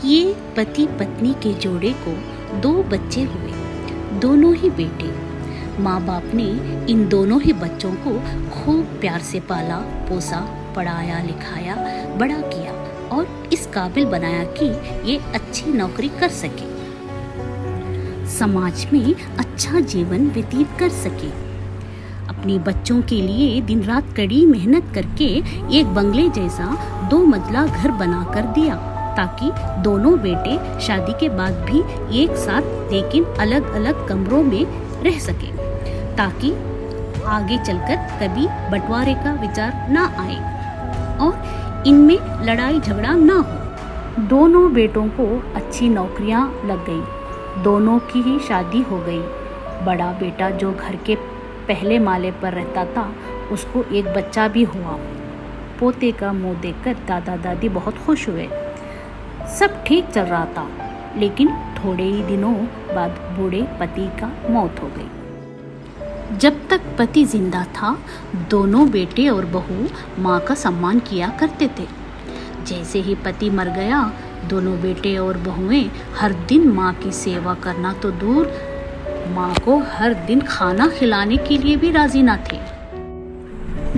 ये पति पत्नी के जोड़े को 2 बच्चे हुए, दोनों ही बेटे। माँ बाप ने इन दोनों ही बच्चों को खूब प्यार से पाला पोसा, पढ़ाया लिखाया, बड़ा किया और इस काबिल बनाया कि ये अच्छी नौकरी कर सके, समाज में अच्छा जीवन व्यतीत कर सके। अपने बच्चों के लिए दिन रात कड़ी मेहनत करके एक बंगले जैसा 2 मंजिला घर बना कर दिया, ताकि दोनों बेटे शादी के बाद भी एक साथ लेकिन अलग अलग कमरों में रह सके, ताकि आगे चलकर कभी बंटवारे का विचार ना आए और इनमें लड़ाई झगड़ा ना हो। दोनों बेटों को अच्छी नौकरियां लग गई, दोनों की ही शादी हो गई। बड़ा बेटा जो घर के पहले माले पर रहता था, उसको एक बच्चा भी हुआ। पोते का मुंह देखकर दादा दादी बहुत खुश हुए। सब ठीक चल रहा था, लेकिन थोड़े ही दिनों बाद बूढ़े पति का मौत हो गई। जब तक पति जिंदा था, दोनों बेटे और बहू माँ का सम्मान किया करते थे। जैसे ही पति मर गया, दोनों बेटे और बहुएं हर दिन माँ की सेवा करना तो दूर, माँ को हर दिन खाना खिलाने के लिए भी राजी ना थे।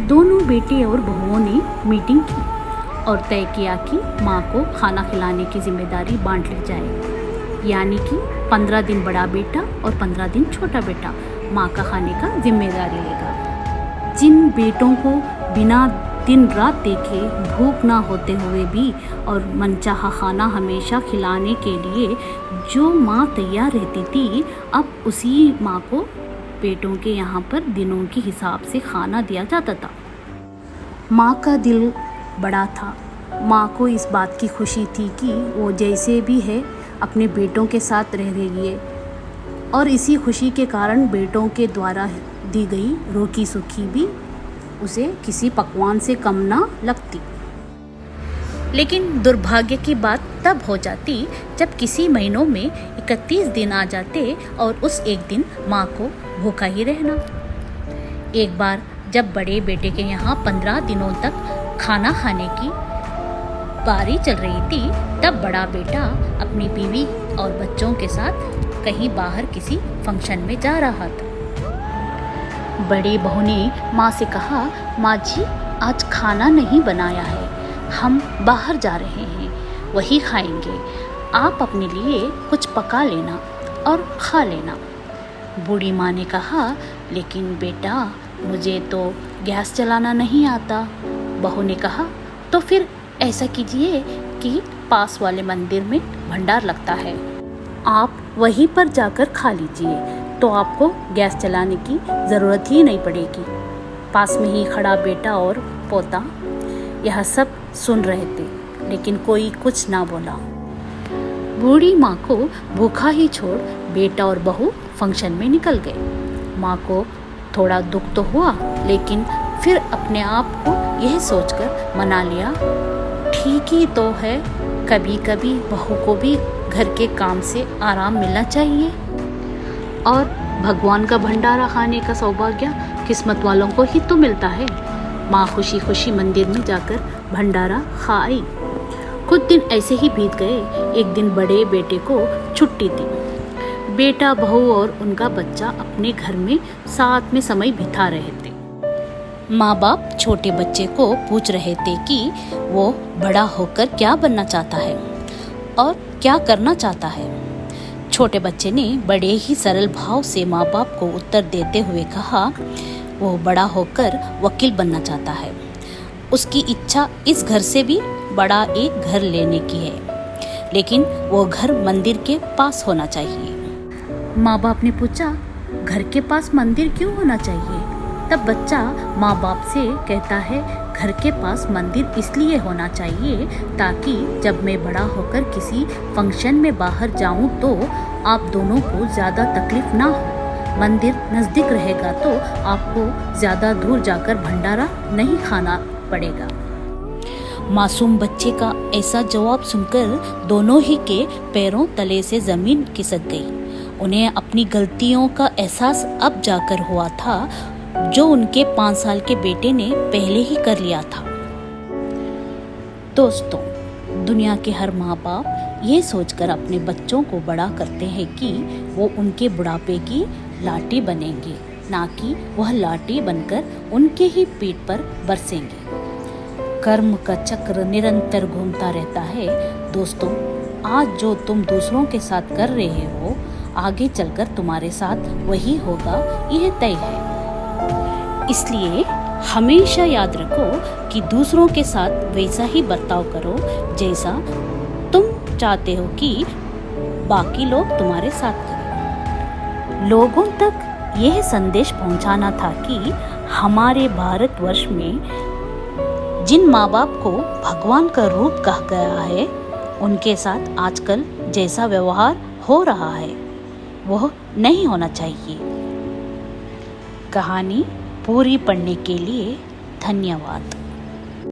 दोनों बेटे और बहुओं ने मीटिंग की और तय किया कि माँ को खाना खिलाने की जिम्मेदारी बांट ली जाए, यानी कि 15 दिन बड़ा बेटा और 15 दिन छोटा बेटा माँ का खाने का जिम्मेदारी लेगा। जिन बेटों को बिना दिन रात देखे भूख ना होते हुए भी और मनचाहा खाना हमेशा खिलाने के लिए जो माँ तैयार रहती थी, अब उसी माँ को बेटों के यहाँ पर दिनों के हिसाब से खाना दिया जाता था। माँ का दिल बड़ा था। माँ को इस बात की खुशी थी कि वो जैसे भी है अपने बेटों के साथ रह रही है, और इसी खुशी के कारण बेटों के द्वारा दी गई रोटी सूखी भी उसे किसी पकवान से कम ना लगती। लेकिन दुर्भाग्य की बात तब हो जाती जब किसी महीनों में 31 दिन आ जाते और उस एक दिन माँ को भूखा ही रहना। एक बार जब बड़े बेटे के यहाँ 15 दिनों तक खाना खाने की बारी चल रही थी, तब बड़ा बेटा अपनी बीवी और बच्चों के साथ कहीं बाहर किसी फंक्शन में जा रहा था। बड़ी बहू ने माँ से कहा, माँ जी आज खाना नहीं बनाया है, हम बाहर जा रहे हैं, वही खाएंगे, आप अपने लिए कुछ पका लेना और खा लेना। बूढ़ी माँ ने कहा, लेकिन बेटा मुझे तो गैस चलाना नहीं आता। बहू ने कहा, तो फिर ऐसा कीजिए कि पास वाले मंदिर में भंडार लगता है, आप वहीं पर जाकर खा लीजिए, तो आपको गैस चलाने की ज़रूरत ही नहीं पड़ेगी। पास में ही खड़ा बेटा और पोता यह सब सुन रहे थे, लेकिन कोई कुछ ना बोला। बूढ़ी माँ को भूखा ही छोड़ बेटा और बहू फंक्शन में निकल गए। माँ को थोड़ा दुख तो हुआ, लेकिन फिर अपने आप को यह सोचकर मना लिया, ठीक ही तो है, कभी कभी बहू को भी घर के काम से आराम मिलना चाहिए, और भगवान का भंडारा खाने का सौभाग्य किस्मत वालों को ही तो मिलता है। माँ खुशी खुशी मंदिर में जाकर भंडारा खा आई। कुछ दिन ऐसे ही बीत गए। एक दिन बड़े बेटे को छुट्टी थी। बेटा, बहू और उनका बच्चा अपने घर में साथ में समय बिता रहे थे। माँ बाप छोटे बच्चे को पूछ रहे थे कि वो बड़ा होकर क्या बनना चाहता है और क्या करना चाहता है। छोटे बच्चे ने बड़े ही सरल भाव से माँ बाप को उत्तर देते हुए कहा, वो बड़ा होकर वकील बनना चाहता है। उसकी इच्छा इस घर से भी बड़ा एक घर लेने की है, लेकिन वो घर मंदिर के पास होना चाहिए। माँ बाप ने पूछा, घर के पास मंदिर क्यों होना चाहिए? तब बच्चा माँ बाप से कहता है, घर के पास मंदिर इसलिए होना चाहिए ताकि जब मैं बड़ा होकर किसी फंक्शन में बाहर जाऊं तो आप दोनों को ज़्यादा तकलीफ ना हो। मंदिर नज़दीक रहेगा तो आपको ज़्यादा दूर जाकर भंडारा नहीं खाना पड़ेगा। मासूम बच्चे का ऐसा जवाब सुनकर दोनों ही के पैरों तले से ज़मीन खिसक गई। उन्हें अपनी गलतियों का एहसास अब जाकर हुआ था, जो उनके 5 साल के बेटे ने पहले ही कर लिया था। दोस्तों, दुनिया के हर माँ बाप ये सोचकर अपने बच्चों को बड़ा करते हैं कि वो उनके बुढ़ापे की लाठी बनेंगे, ना कि वह लाठी बनकर उनके ही पीठ पर बरसेंगे। कर्म का चक्र निरंतर घूमता रहता है। दोस्तों, आज जो तुम दूसरों के साथ कर रहे हो, आगे चलकर तुम्हारे साथ वही होगा, यह तय है। इसलिए हमेशा याद रखो कि दूसरों के साथ वैसा ही बर्ताव करो जैसा तुम चाहते हो कि बाकी लोग तुम्हारे साथ करें। लोगों तक यह संदेश पहुंचाना था कि हमारे भारतवर्ष में जिन माँ बाप को भगवान का रूप कहा गया है, उनके साथ आजकल जैसा व्यवहार हो रहा है वह नहीं होना चाहिए। कहानी पूरी पढ़ने के लिए धन्यवाद।